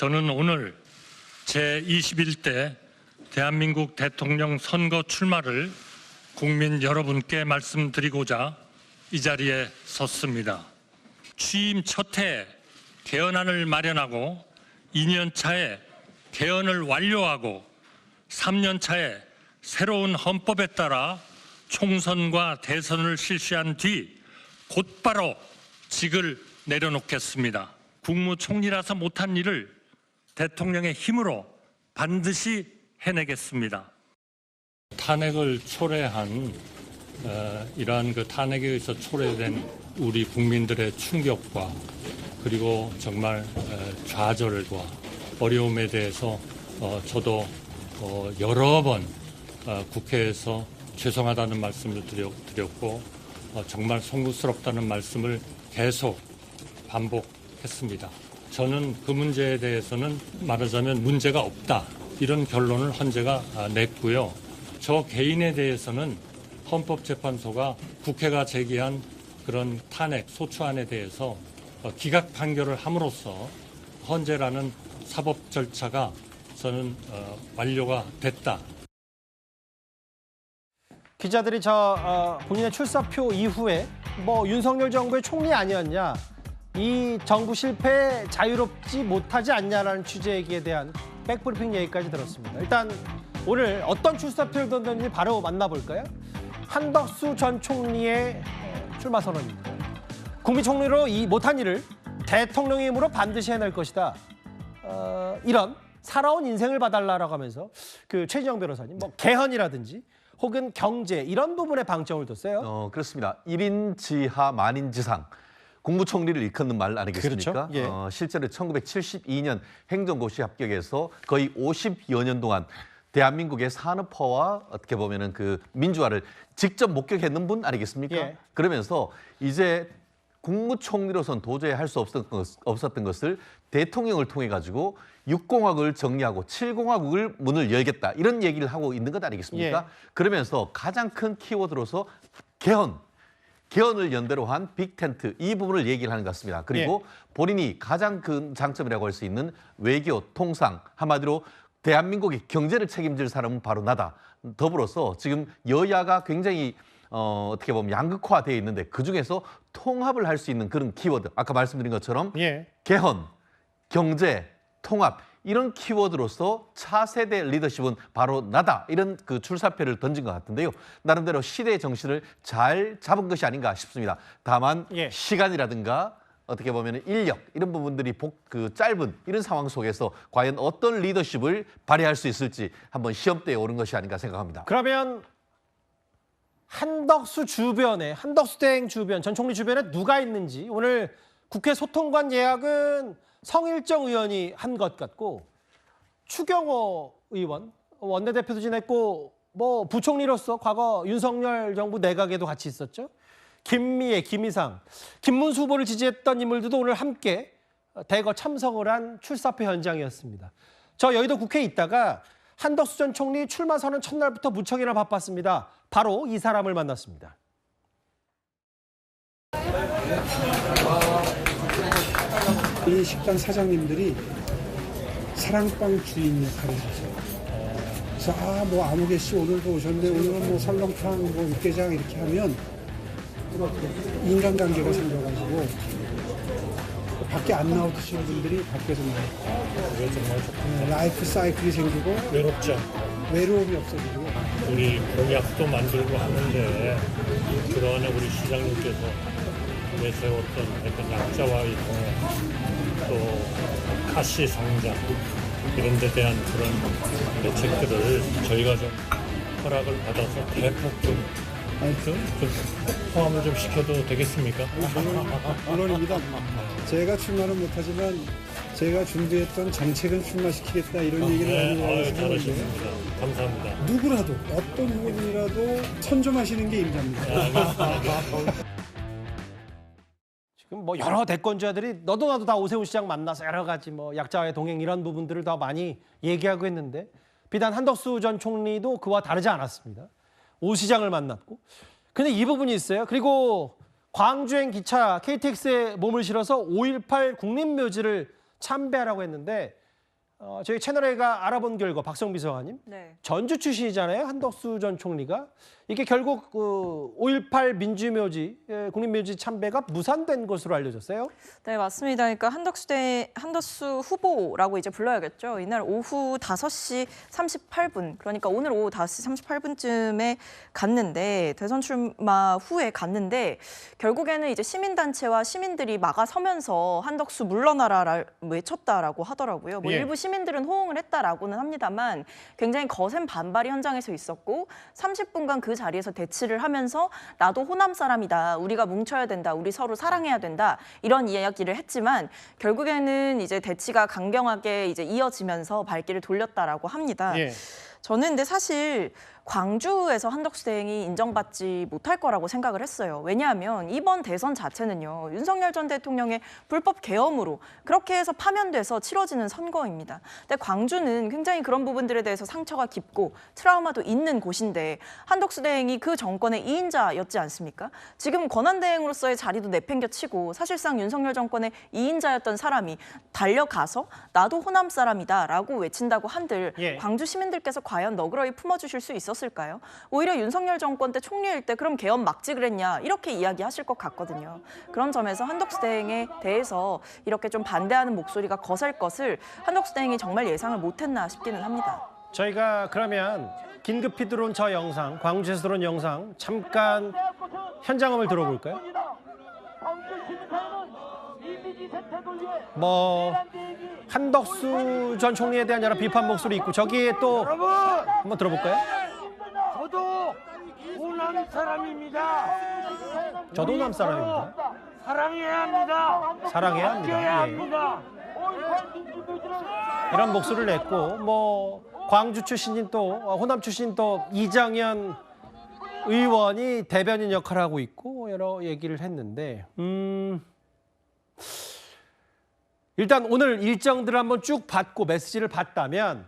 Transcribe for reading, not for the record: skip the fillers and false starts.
저는 오늘 제21대 대한민국 대통령 선거 출마를 국민 여러분께 말씀드리고자 이 자리에 섰습니다. 취임 첫 해 개헌안을 마련하고 2년 차에 개헌을 완료하고 3년 차에 새로운 헌법에 따라 총선과 대선을 실시한 뒤 곧바로 직을 내려놓겠습니다. 국무총리라서 못한 일을 대통령의 힘으로 반드시 해내겠습니다. 탄핵을 초래한 이러한 탄핵에 의해서 초래된 우리 국민들의 충격과 그리고 정말 좌절과 어려움에 대해서 저도 여러 번 국회에서 죄송하다는 말씀을 드렸고 정말 송구스럽다는 말씀을 계속 반복했습니다. 저는 그 문제에 대해서는 말하자면 문제가 없다 이런 결론을 헌재가 냈고요. 저 개인에 대해서는 헌법재판소가 국회가 제기한 그런 탄핵 소추안에 대해서 기각 판결을 함으로써 헌재라는 사법 절차가 저는 완료가 됐다. 기자들이 본인의 출사표 이후에 윤석열 정부의 총리 아니었냐, 이 정부 실패 자유롭지 못하지 않냐라는 취재 얘기에 대한 백브리핑 얘기까지 들었습니다. 일단 오늘 어떤 출사표를 던졌는지 바로 만나볼까요? 한덕수 전 총리의 출마 선언입니다. 국무총리로 이 못한 일을 대통령의 힘으로 반드시 해낼 것이다. 이런 살아온 인생을 봐달라라고 하면서 최진영 변호사님 개헌이라든지 혹은 경제 이런 부분에 방점을 뒀어요. 그렇습니다. 1인 지하 만인 지상. 국무총리를 일컫는 말 아니겠습니까? 그렇죠? 예. 실제로 1972년 행정고시 합격에서 거의 50여 년 동안 대한민국의 산업화와 어떻게 보면은 민주화를 직접 목격했는 분 아니겠습니까? 예. 그러면서 이제 국무총리로선 도저히 할 수 없었던 것을 대통령을 통해 가지고 6공화국을 정리하고 7공화국을 문을 열겠다 이런 얘기를 하고 있는 것 아니겠습니까? 예. 그러면서 가장 큰 키워드로서 개헌을 연대로 한 빅텐트 이 부분을 얘기를 하는 것 같습니다. 그리고 본인이 가장 큰 장점이라고 할 수 있는 외교, 통상, 한마디로 대한민국의 경제를 책임질 사람은 바로 나다. 더불어서 지금 여야가 굉장히 어떻게 보면 양극화되어 있는데 그중에서 통합을 할 수 있는 그런 키워드. 아까 말씀드린 것처럼 개헌, 경제, 통합 이런 키워드로서 차세대 리더십은 바로 나다. 이런 출사표를 던진 것 같은데요. 나름대로 시대의 정신을 잘 잡은 것이 아닌가 싶습니다. 다만 시간이라든가 어떻게 보면 인력 이런 부분들이 짧은 이런 상황 속에서 과연 어떤 리더십을 발휘할 수 있을지 한번 시험대에 오른 것이 아닌가 생각합니다. 그러면 한덕수 대행 주변, 전 총리 주변에 누가 있는지 오늘 국회 소통관 예약은 성일정 의원이 한 것 같고 추경호 의원 원내대표도 지냈고 부총리로서 과거 윤석열 정부 내각에도 같이 있었죠. 김미애, 김희상, 김문수 후보를 지지했던 인물들도 오늘 함께 대거 참석을 한 출사표 현장이었습니다. 저 여의도 국회에 있다가 한덕수 전 총리 출마 선언 첫날부터 무척이나 바빴습니다. 바로 이 사람을 만났습니다. 이 식당 사장님들이 사랑방 주인 역할을 하죠. 그래서 아무개 씨 오늘도 오셨는데 오늘은 설렁탕 육개장 이렇게 하면 인간관계가 생겨가지고 밖에 안 나오 드시는 분들이 밖에서 나와요. 라이프 사이클이 생기고 외롭죠. 외로움이 없어지고 우리 공약도 만들고 하는데 그동안에 우리 시장님께서 내세웠던 어떤 약자와의 동행 또 가시 상장 이런 데 대한 그런 대책들을 저희가 좀 허락을 받아서 대폭 좀 포함을 좀 시켜도 되겠습니까? 물론입니다. 제가 출마는 못하지만 제가 준비했던 정책은 출마시키겠다 이런 얘기를 많이 하고 잘하셨습니다. 감사합니다. 누구라도 어떤 의원이라도 선점하시는 게 임자입니다. 지금 여러 대권주자들이 너도 나도 다 오세훈 시장 만나서 여러 가지 약자와의 동행 이런 부분들을 더 많이 얘기하고 있는데 비단 한덕수 전 총리도 그와 다르지 않았습니다. 오 시장을 만났고. 근데 이 부분이 있어요. 그리고 광주행 기차 KTX에 몸을 실어서 5.18 국립묘지를 참배하라고 했는데 저희 채널A가 알아본 결과 박성비 소장님 네. 전주 출신이잖아요. 한덕수 전 총리가. 이게 결국 5.18 민주묘지, 국립묘지 참배가 무산된 것으로 알려졌어요. 네, 맞습니다. 그러니까 한덕수 후보라고 이제 불러야겠죠. 이날 오후 5시 38분, 그러니까 오늘 오후 5시 38분쯤에 갔는데, 대선 출마 후에 갔는데, 결국에는 이제 시민단체와 시민들이 막아서면서 한덕수 물러나라를 외쳤다라고 하더라고요. 뭐 예. 일부 시민들은 호응을 했다라고는 합니다만 굉장히 거센 반발이 현장에서 있었고 30분간 그 자리에서 대치를 하면서 나도 호남 사람이다. 우리가 뭉쳐야 된다. 우리 서로 사랑해야 된다. 이런 이야기를 했지만 결국에는 이제 대치가 강경하게 이제 이어지면서 발길을 돌렸다라고 합니다. 예. 저는 근데 사실 광주에서 한덕수 대행이 인정받지 못할 거라고 생각을 했어요. 왜냐하면 이번 대선 자체는요. 윤석열 전 대통령의 불법 계엄으로 그렇게 해서 파면돼서 치러지는 선거입니다. 근데 광주는 굉장히 그런 부분들에 대해서 상처가 깊고 트라우마도 있는 곳인데 한덕수 대행이 그 정권의 2인자였지 않습니까? 지금 권한대행으로서의 자리도 내팽겨치고 사실상 윤석열 정권의 2인자였던 사람이 달려가서 나도 호남 사람이다라고 외친다고 한들 예. 광주 시민들께서 과연 너그러이 품어주실 수 있었을까요? 오히려 윤석열 정권 때 총리일 때 그럼 계엄 막지 그랬냐 이렇게 이야기하실 것 같거든요. 그런 점에서 한덕수 대행에 대해서 이렇게 좀 반대하는 목소리가 거셀 것을 한덕수 대행이 정말 예상을 못했나 싶기는 합니다. 저희가 그러면 긴급히 들어온 저 영상, 광주에서 들어온 영상 잠깐 현장음을 들어볼까요? 뭐 한덕수 전 총리에 대한 여러 비판 목소리 있고 저기에 또 한번 들어볼까요? 저도 호남 사람입니다. 저도 호남 사람입니다. 사랑해야 합니다. 사랑해야 아껴야 합니다. 예. 합니다. 이런 목소리를 냈고 뭐 광주 출신인 또 호남 출신 또 이정현 의원이 대변인 역할을 하고 있고 여러 얘기를 했는데 일단 오늘 일정들을 한번 쭉 받고 메시지를 봤다면